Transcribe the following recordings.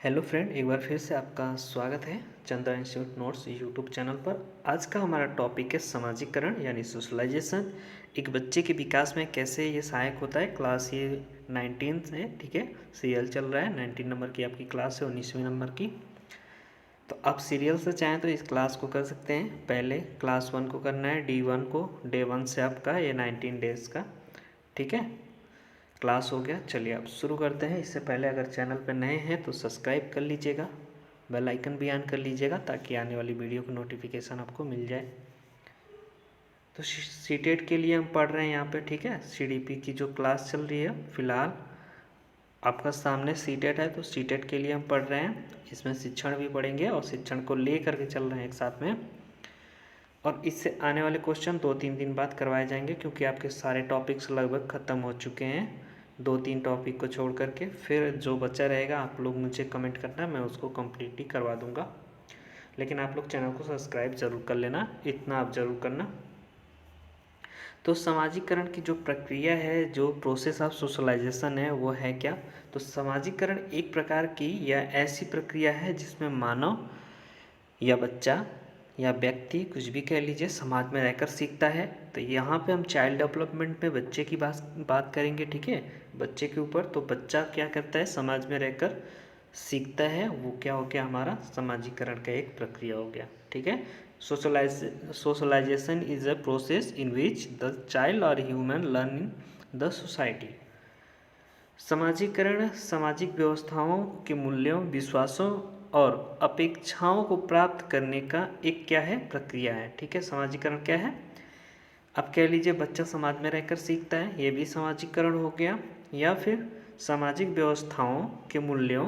Hello friend, एक बार फिर से आपका स्वागत है Chandra institute notes YouTube channel पर। आज का हमारा टॉपिक है सामाजिकरण यानी सोशलाइजेशन। एक बच्चे के विकास में कैसे ये सहायक होता है। क्लास ये 19 है, ठीक है। सीरियल चल रहा है, 19 नंबर की आपकी क्लास है, 19वीं नंबर की। तो आप सीरियल से चाहें तो इस क्लास को कर सकते हैं। पहले क्लास 1 को करना है, D1 को, डे 1 से आपका ये 19 डेज़ का, ठीक है। क्लास हो गया। चलिए अब शुरू करते हैं। इससे पहले अगर चैनल पर नए हैं तो सब्सक्राइब कर लीजिएगा, बेल आइकन भी ऑन कर लीजिएगा ताकि आने वाली वीडियो की नोटिफिकेशन आपको मिल जाए। तो सीटेट के लिए हम पढ़ रहे हैं यहाँ पे, ठीक है। सीडीपी की जो क्लास चल रही है फिलहाल आपका सामने सीटेट है, तो सीटेट के लिए हम पढ़ रहे हैं। इसमें शिक्षण भी पढ़ेंगे और शिक्षण को ले करके चल रहे हैं एक साथ में। और इससे आने वाले क्वेश्चन 2-3 दिन बाद करवाए जाएंगे क्योंकि आपके सारे टॉपिक्स लगभग ख़त्म हो चुके हैं। 2-3 टॉपिक को छोड़ करके फिर जो बचा रहेगा आप लोग मुझे कमेंट करना, मैं उसको कम्प्लीटली करवा दूंगा। लेकिन आप लोग चैनल को सब्सक्राइब ज़रूर कर लेना, इतना आप ज़रूर करना। तो सामाजिकरण की जो प्रक्रिया है, जो प्रोसेस ऑफ सोशलाइजेशन है, वो है क्या। तो सामाजिकरण एक प्रकार की या ऐसी प्रक्रिया है जिसमें मानव या बच्चा या व्यक्ति, कुछ भी कह लीजिए, समाज में रहकर सीखता है। तो यहाँ पे हम चाइल्ड डेवलपमेंट में बच्चे की बात करेंगे, ठीक है, बच्चे के ऊपर। तो बच्चा क्या करता है, समाज में रहकर सीखता है। वो क्या हो गया, हमारा सामाजिकरण का एक प्रक्रिया हो गया, ठीक है। Socialisation is a process in which the child और human learn in the society. समाजीकरण सामाजिक व्यवस्थाओं के मूल्यों, विश्वासों और अपेक्षाओं को प्राप्त करने का एक क्या है, प्रक्रिया है, ठीक है। समाजीकरण क्या है, अब कह लीजिए बच्चा समाज में रहकर सीखता है, ये भी समाजीकरण हो गया। या फिर सामाजिक व्यवस्थाओं के मूल्यों,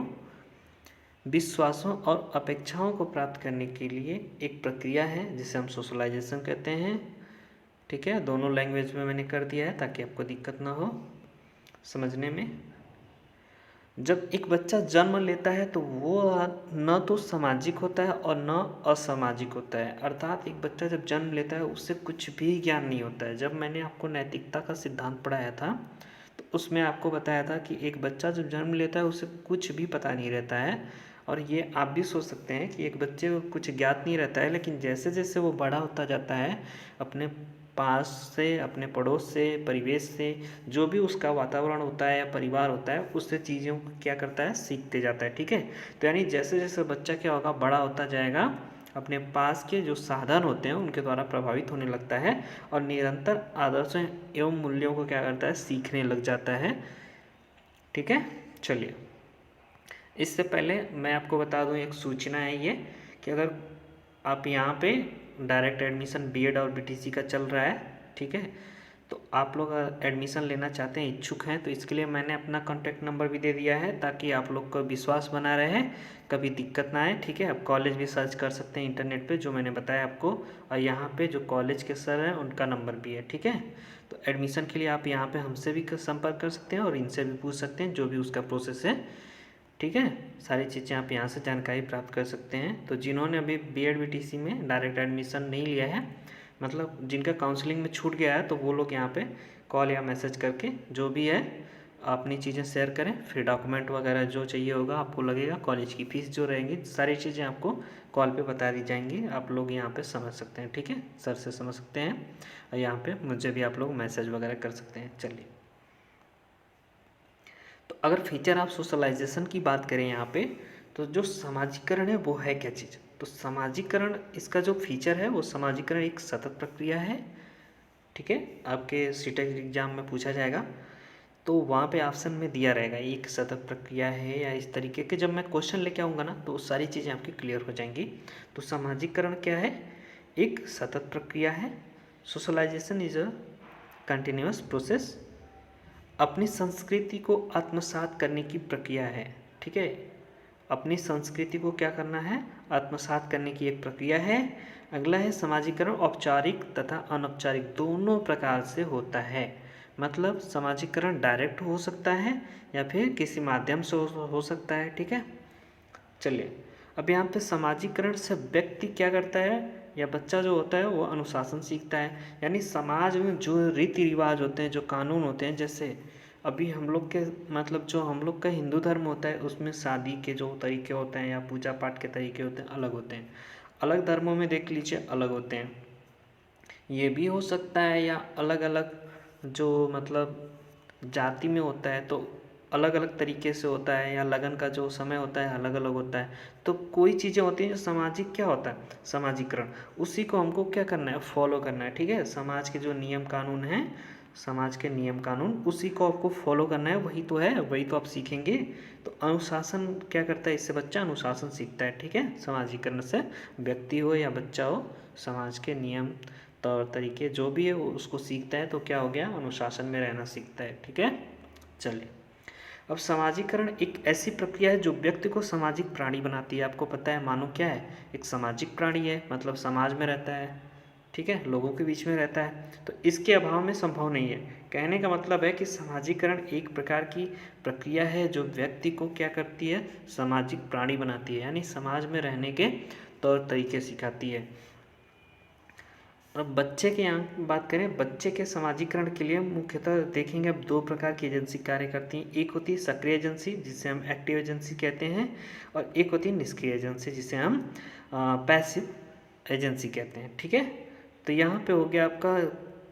विश्वासों और अपेक्षाओं को प्राप्त करने के लिए एक प्रक्रिया है जिसे हम सोशलाइजेशन कहते हैं, ठीक है। दोनों लैंग्वेज में मैंने कर दिया है ताकि आपको दिक्कत ना हो समझने में। जब एक बच्चा जन्म लेता है तो वो न तो सामाजिक होता है और न असामाजिक होता है। अर्थात एक बच्चा जब जन्म लेता है उससे कुछ भी ज्ञान नहीं होता है। जब मैंने आपको नैतिकता का सिद्धांत पढ़ाया था तो उसमें आपको बताया था कि एक बच्चा जब जन्म लेता है उसे कुछ भी पता नहीं रहता है। और ये आप भी सोच सकते हैं कि एक बच्चे को कुछ ज्ञात नहीं रहता है, लेकिन जैसे जैसे वो बड़ा होता जाता है, अपने पास से, अपने पड़ोस से, परिवेश से, जो भी उसका वातावरण होता है या परिवार होता है, उससे चीज़ों को क्या करता है, सीखते जाता है, ठीक है। तो यानी जैसे जैसे बच्चा क्या होगा, बड़ा होता जाएगा, अपने पास के जो साधन होते हैं उनके द्वारा प्रभावित होने लगता है और निरंतर आदर्शों एवं मूल्यों को क्या करता है, सीखने लग जाता है, ठीक है। चलिए, इससे पहले मैं आपको बता दूं, एक सूचना है ये कि अगर आप यहाँ पे डायरेक्ट एडमिशन बीएड और बीटीसी का चल रहा है, ठीक है, तो आप लोग एडमिशन लेना चाहते हैं, इच्छुक हैं, तो इसके लिए मैंने अपना कॉन्टैक्ट नंबर भी दे दिया है ताकि आप लोग को विश्वास बना रहे, कभी दिक्कत ना आए, ठीक है। आप कॉलेज भी सर्च कर सकते हैं इंटरनेट पे, जो मैंने बताया आपको, और यहाँ पे जो कॉलेज के सर हैं उनका नंबर भी है, ठीक है। तो एडमिशन के लिए आप यहाँ पे हमसे भी संपर्क कर सकते हैं और इनसे भी पूछ सकते हैं, जो भी उसका प्रोसेस है, ठीक है। सारी चीज़ें आप यहाँ से जानकारी प्राप्त कर सकते हैं। तो जिन्होंने अभी बीएड बीटीसी में डायरेक्ट एडमिशन नहीं लिया है, मतलब जिनका काउंसलिंग में छूट गया है, तो वो लोग यहाँ पे कॉल या मैसेज करके जो भी है अपनी चीज़ें शेयर करें। फिर डॉक्यूमेंट वगैरह जो चाहिए होगा आपको लगेगा, कॉलेज की फ़ीस जो रहेंगी, सारी चीज़ें आपको कॉल पे बता दी जाएंगी। आप लोग यहाँ पे समझ सकते हैं, ठीक है, सर से समझ सकते हैं, और यहाँ पे मुझे भी आप लोग मैसेज वगैरह कर सकते हैं। चलिए, तो अगर फीचर ऑफ सोशलाइजेशन की बात करें यहाँ पे, तो जो सामाजिकरण है वो है क्या चीज़। तो सामाजिकरण, इसका जो फीचर है वो सामाजिकरण एक सतत प्रक्रिया है, ठीक है। आपके सीटेट एग्जाम में पूछा जाएगा तो वहाँ पे ऑप्शन में दिया रहेगा एक सतत प्रक्रिया है या इस तरीके के। जब मैं क्वेश्चन लेके आऊँगा ना तो सारी चीज़ें आपकी क्लियर हो जाएंगी। तो सामाजिकरण क्या है, एक सतत प्रक्रिया है। Socialisation is a continuous process, अपनी संस्कृति को आत्मसात करने की प्रक्रिया है, ठीक है। अपनी संस्कृति को क्या करना है, आत्मसात करने की एक प्रक्रिया है। अगला है सामाजिकरण, औपचारिक तथा अनौपचारिक दोनों प्रकार से होता है। मतलब सामाजिकरण डायरेक्ट हो सकता है या फिर किसी माध्यम से हो सकता है, ठीक है। चलिए, अब यहाँ पे सामाजिकरण से व्यक्ति क्या करता है या बच्चा जो होता है वो अनुशासन सीखता है। यानी समाज में जो रीति रिवाज होते हैं, जो कानून होते हैं, जैसे अभी हम लोग के मतलब जो हम लोग का हिंदू धर्म होता है उसमें शादी के जो तरीके होते हैं या पूजा पाठ के तरीके होते हैं अलग होते हैं, अलग धर्मों में देख लीजिए अलग होते हैं। ये भी हो सकता है या अलग अलग जो मतलब जाति में होता है तो अलग अलग तरीके से होता है, या लगन का जो समय होता है अलग अलग होता है। तो कोई चीज़ें होती हैं जो सामाजिक क्या होता है, सामाजिकरण, उसी को हमको क्या करना है, फॉलो करना है। ठीक है, समाज के जो नियम कानून हैं, समाज के नियम कानून उसी को आपको फॉलो करना है, वही तो है, वही तो आप सीखेंगे। तो अनुशासन क्या करता है, इससे बच्चा अनुशासन सीखता है। ठीक है, सामाजिकरण से व्यक्ति हो या बच्चा हो, समाज के नियम तौर तरीके जो भी है वो उसको सीखता है, तो क्या हो गया, अनुशासन में रहना सीखता है। ठीक है, चलिए अब सामाजिकरण एक ऐसी प्रक्रिया है जो व्यक्ति को सामाजिक प्राणी बनाती है। आपको पता है मानव क्या है, एक सामाजिक प्राणी है, मतलब समाज में रहता है। ठीक है, लोगों के बीच में रहता है, तो इसके अभाव में संभव नहीं है। कहने का मतलब है कि सामाजिकरण एक प्रकार की प्रक्रिया है जो व्यक्ति को क्या करती है, सामाजिक प्राणी बनाती है, यानी समाज में रहने के तौर तरीके सिखाती है। और अब बच्चे के यहाँ बात करें, बच्चे के समाजीकरण के लिए मुख्यतः देखेंगे अब दो प्रकार की एजेंसी कार्य करती हैं। एक होती है सक्रिय एजेंसी जिसे हम एक्टिव एजेंसी कहते हैं, और एक होती है निष्क्रिय एजेंसी जिसे हम पैसिव एजेंसी कहते हैं। ठीक है, तो यहाँ पे हो गया आपका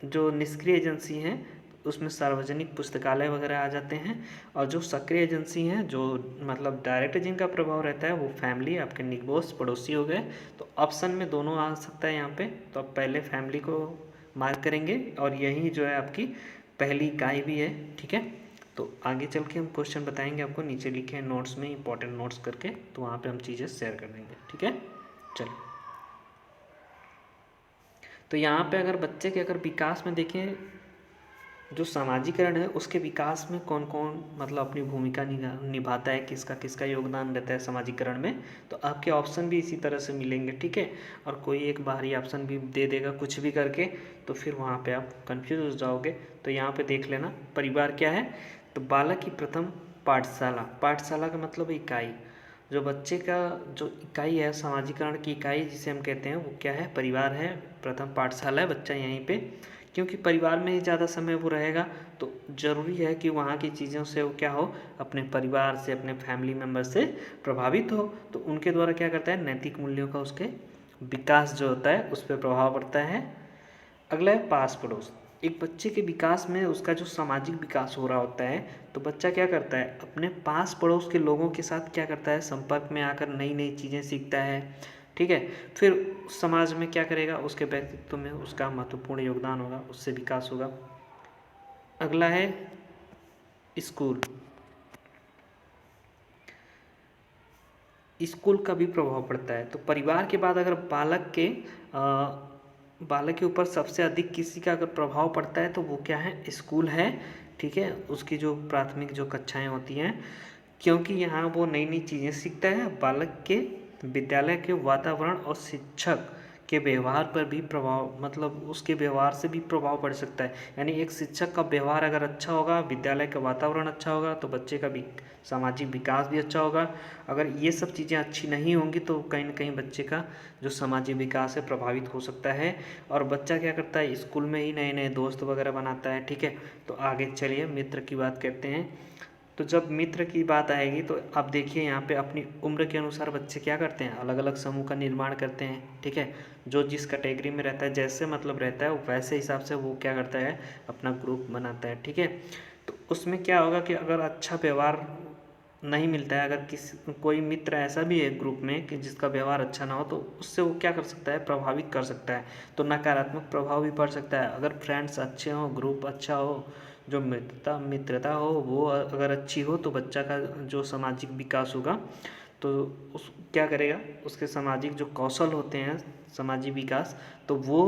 जो निष्क्रिय एजेंसी है उसमें सार्वजनिक पुस्तकालय वगैरह आ जाते हैं, और जो सक्रिय एजेंसी हैं जो मतलब डायरेक्ट जिनका प्रभाव रहता है वो फैमिली, आपके निगबोस पड़ोसी हो गए। तो ऑप्शन में दोनों आ सकता है यहाँ पे, तो आप पहले फैमिली को मार्क करेंगे, और यही जो है आपकी पहली इकाई भी है। ठीक है, तो आगे चल के हम क्वेश्चन बताएंगे आपको, नीचे लिखे हैं नोट्स में इंपॉर्टेंट नोट्स करके, तो वहाँ पर हम चीज़ें शेयर कर देंगे। ठीक है, चलिए तो यहाँ पे अगर बच्चे के अगर विकास में देखें, जो सामाजिकरण है उसके विकास में कौन कौन मतलब अपनी भूमिका निभाता है, किसका किसका योगदान रहता है सामाजिकरण में, तो आपके ऑप्शन भी इसी तरह से मिलेंगे। ठीक है, और कोई एक बाहरी ऑप्शन भी दे देगा कुछ भी करके, तो फिर वहाँ पे आप कंफ्यूज हो जाओगे। तो यहाँ पे देख लेना परिवार क्या है, तो बालक की प्रथम पाठशाला, पाठशाला का मतलब इकाई, जो बच्चे का जो इकाई है सामाजिकरण की इकाई जिसे हम कहते हैं वो क्या है, परिवार है, प्रथम पाठशाला है बच्चा यहीं पे, क्योंकि परिवार में ही ज़्यादा समय वो रहेगा, तो ज़रूरी है कि वहाँ की चीज़ों से वो क्या हो, अपने परिवार से, अपने फैमिली मेम्बर से प्रभावित हो, तो उनके द्वारा क्या करता है, नैतिक मूल्यों का उसके विकास जो होता है उस पर प्रभाव पड़ता है। अगला है पास पड़ोस, एक बच्चे के विकास में उसका जो सामाजिक विकास हो रहा होता है, तो बच्चा क्या करता है, अपने पास पड़ोस के लोगों के साथ क्या करता है, संपर्क में आकर नई नई चीज़ें सीखता है। ठीक है, फिर समाज में क्या करेगा, उसके व्यक्तित्व में उसका महत्वपूर्ण योगदान होगा, उससे विकास होगा। अगला है स्कूल, स्कूल का भी प्रभाव पड़ता है। तो परिवार के बाद अगर बालक के ऊपर सबसे अधिक किसी का अगर प्रभाव पड़ता है तो वो क्या है, स्कूल है। ठीक है, उसकी जो प्राथमिक जो कक्षाएं होती हैं, क्योंकि यहाँ वो नई नई चीज़ें सीखता है। बालक के विद्यालय के वातावरण और शिक्षक के व्यवहार पर भी प्रभाव, मतलब उसके व्यवहार से भी प्रभाव पड़ सकता है। यानी एक शिक्षक का व्यवहार अगर अच्छा होगा, विद्यालय का वातावरण अच्छा होगा, तो बच्चे का भी सामाजिक विकास भी अच्छा होगा। अगर ये सब चीज़ें अच्छी नहीं होंगी तो कहीं ना कहीं बच्चे का जो सामाजिक विकास है प्रभावित हो सकता है। और बच्चा क्या करता है, स्कूल में ही नए नए दोस्त वगैरह बनाता है। ठीक है, तो आगे चलिए मित्र की बात करते हैं। तो जब मित्र की बात आएगी तो आप देखिए यहाँ पे अपनी उम्र के अनुसार बच्चे क्या करते हैं, अलग अलग समूह का निर्माण करते हैं। ठीक है, जो जिस कैटेगरी में रहता है, जैसे मतलब रहता है वैसे हिसाब से वो क्या करता है, अपना ग्रुप बनाता है। ठीक है, तो उसमें क्या होगा कि अगर अच्छा व्यवहार नहीं मिलता है, अगर कोई मित्र ऐसा भी है ग्रुप में कि जिसका व्यवहार अच्छा ना हो, तो उससे वो क्या कर सकता है, प्रभावित कर सकता है, तो नकारात्मक प्रभाव भी पड़ सकता है। अगर फ्रेंड्स अच्छे हों, ग्रुप अच्छा हो, जो मित्रता हो वो अगर अच्छी हो, तो बच्चा का जो सामाजिक विकास होगा तो उस क्या करेगा, उसके सामाजिक जो कौशल होते हैं, सामाजिक विकास, तो वो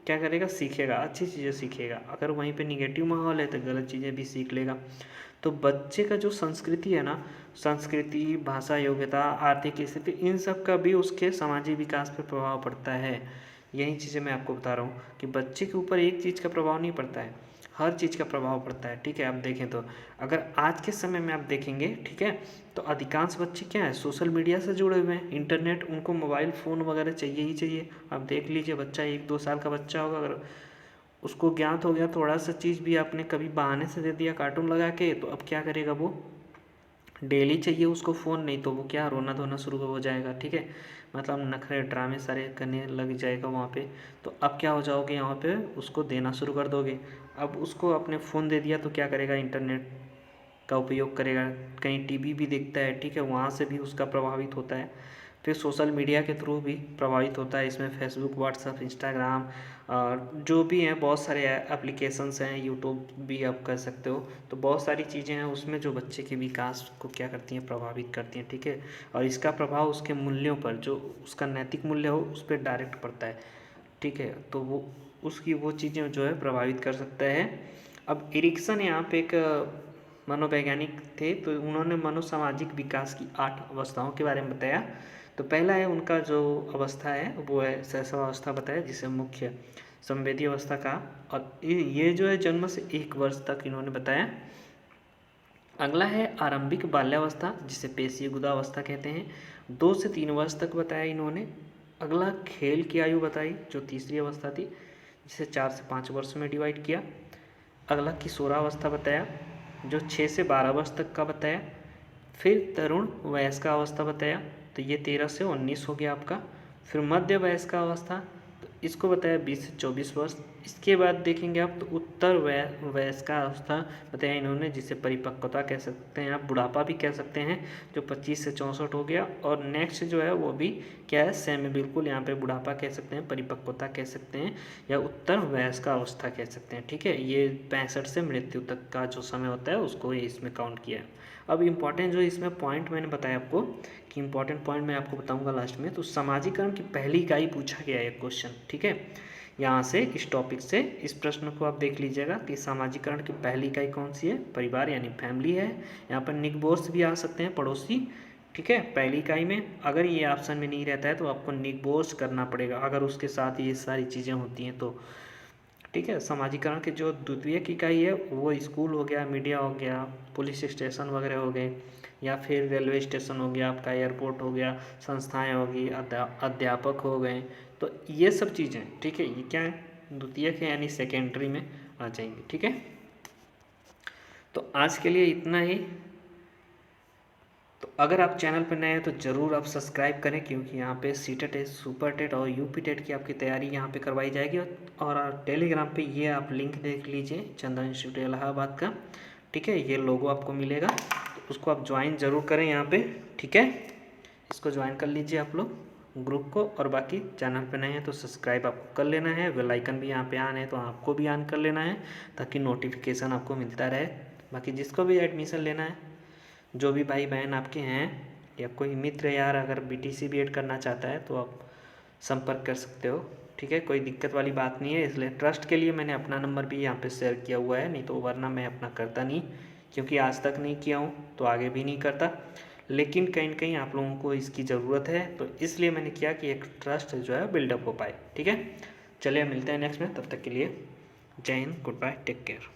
क्या करेगा, सीखेगा, अच्छी चीज़ें सीखेगा। अगर वहीं पे निगेटिव माहौल है तो गलत चीज़ें भी सीख लेगा। तो बच्चे का जो संस्कृति है ना, संस्कृति, भाषा, योग्यता, आर्थिक स्थिति, इन सब का भी उसके सामाजिक विकास पर प्रभाव पड़ता है। यही चीज़ें मैं आपको बता रहा हूँ कि बच्चे के ऊपर एक चीज़ का प्रभाव नहीं पड़ता है, हर चीज़ का प्रभाव पड़ता है। ठीक है, आप देखें तो अगर आज के समय में आप देखेंगे, ठीक है, तो अधिकांश बच्चे क्या है, सोशल मीडिया से जुड़े हुए हैं, इंटरनेट, उनको मोबाइल फ़ोन वगैरह चाहिए ही चाहिए। आप देख लीजिए, बच्चा 1-2 साल का बच्चा होगा, अगर उसको ज्ञात हो गया थोड़ा सा चीज़ भी आपने कभी बहाने से दे दिया कार्टून लगा के, तो अब क्या करेगा वो, डेली चाहिए उसको फ़ोन, नहीं तो वो क्या रोना धोना शुरू हो जाएगा, ठीक है। मतलब नखरे ड्रामे सारे करने लग जाएगा वहाँ पे। तो अब क्या हो जाओगे, यहाँ पे उसको देना शुरू कर दोगे। अब उसको अपने फ़ोन दे दिया तो क्या करेगा, इंटरनेट का उपयोग करेगा, कहीं टीवी भी देखता है, ठीक है, वहाँ से भी उसका प्रभावित होता है। फिर सोशल मीडिया के थ्रू भी प्रभावित होता है, इसमें फेसबुक, व्हाट्सएप, इंस्टाग्राम जो भी हैं, बहुत सारे एप्लीकेशंस हैं, यूट्यूब भी आप कर सकते हो। तो बहुत सारी चीज़ें हैं उसमें जो बच्चे के विकास को क्या करती हैं, प्रभावित करती हैं, ठीक है। और इसका प्रभाव उसके मूल्यों पर, जो उसका नैतिक मूल्य हो उस पर डायरेक्ट पड़ता है, ठीक है। तो वो उसकी वो चीज़ें जो है प्रभावित कर सकता है। अब एरिक्सन यहाँ पे एक मनोवैज्ञानिक थे, तो उन्होंने मनोसामाजिक विकास की 8 अवस्थाओं के बारे में बताया। तो पहला है उनका जो अवस्था है वो है शैशवावस्था बताया, जिसे मुख्य संवेदी अवस्था का, और ये जो है जन्म से 1 वर्ष तक इन्होंने बताया। अगला है आरंभिक बाल्यावस्था, जिसे पेशीय गुदावस्था कहते हैं, 2 से 3 वर्ष तक बताया इन्होंने। अगला खेल की आयु बताई, जो तीसरी अवस्था थी, जिसे 4 से 5 वर्ष में डिवाइड किया। अगला किशोरावस्था बताया, जो 6 से 12 वर्ष तक का बताया। फिर तरुण वयस्क अवस्था बताया, तो ये 13 से 19 हो गया आपका। फिर मध्य वयस्क अवस्था, तो इसको बताया 20 से 24 वर्ष। इसके बाद देखेंगे आप तो उत्तर वयस्क अवस्था बताया इन्होंने, जिसे परिपक्वता कह सकते हैं, आप बुढ़ापा भी कह सकते हैं, जो 25 से 64 हो गया। और नेक्स्ट जो है वो भी क्या है, सेम, बिल्कुल यहाँ पे बुढ़ापा कह सकते हैं, परिपक्वता कह सकते हैं, या उत्तर वयस्क अवस्था कह सकते हैं, ठीक है। ये 65 से मृत्यु तक का जो समय होता है उसको ये इसमें काउंट किया है। अब इम्पॉर्टेंट जो इसमें पॉइंट मैंने बताया आपको, कि इम्पॉर्टेंट पॉइंट मैं आपको बताऊंगा लास्ट में। तो सामाजिकरण की पहली इकाई पूछा गया है क्वेश्चन, ठीक है। यहाँ से इस टॉपिक से इस प्रश्न को आप देख लीजिएगा कि सामाजिकरण की पहली इकाई कौन सी है, परिवार यानी फैमिली है। यहाँ पर निकबोर्स भी आ सकते हैं, पड़ोसी, ठीक है। पहली इकाई में अगर ये ऑप्शन में नहीं रहता है तो आपको निकबोर्स करना पड़ेगा, अगर उसके साथ ये सारी चीज़ें होती हैं तो, ठीक है। सामाजिकरण की जो द्वितीयक इकाई है वो स्कूल हो गया, मीडिया हो गया, पुलिस स्टेशन वगैरह हो गए, या फिर रेलवे स्टेशन हो गया आपका, एयरपोर्ट हो गया, संस्थाएं होगी, अध्यापक हो गए, तो ये सब चीज़ें, ठीक है, ये क्या है, द्वितीयक है, यानी सेकेंडरी में आ जाएंगे, ठीक है। तो आज के लिए इतना ही। तो अगर आप चैनल पर नए हैं तो ज़रूर आप सब्सक्राइब करें, क्योंकि यहाँ पे सीटेट, सुपर टेट और यूपी टेट की आपकी तैयारी यहाँ पे करवाई जाएगी। और टेलीग्राम पे ये आप लिंक देख लीजिए, चंदन इंस्टीट्यूट इलाहाबाद का, ठीक है, ये लोगो आपको मिलेगा, तो उसको आप ज्वाइन ज़रूर करें यहाँ पे, ठीक है। इसको ज्वाइन कर लीजिए आप लोग ग्रुप को। और बाकी चैनल पे नए हैं तो सब्सक्राइब आपको कर लेना है, बेल आइकन भी यहाँ पे ऑन है तो आपको भी ऑन कर लेना है, ताकि नोटिफिकेशन आपको मिलता रहे। बाकी जिसको भी एडमिशन लेना है, जो भी भाई बहन आपके हैं, या कोई मित्र यार अगर BTC BEd करना चाहता है तो आप संपर्क कर सकते हो, ठीक है, कोई दिक्कत वाली बात नहीं है। इसलिए ट्रस्ट के लिए मैंने अपना नंबर भी यहाँ पे शेयर किया हुआ है, नहीं तो वरना मैं अपना करता नहीं, क्योंकि आज तक नहीं किया हूँ तो आगे भी नहीं करता। लेकिन कहीं ना कहीं आप लोगों को इसकी ज़रूरत है, तो इसलिए मैंने किया कि एक ट्रस्ट जो है बिल्डअप हो पाए, ठीक है। चलिए मिलते हैं नेक्स्ट में, तब तक के लिए Jai Hind, goodbye, take care.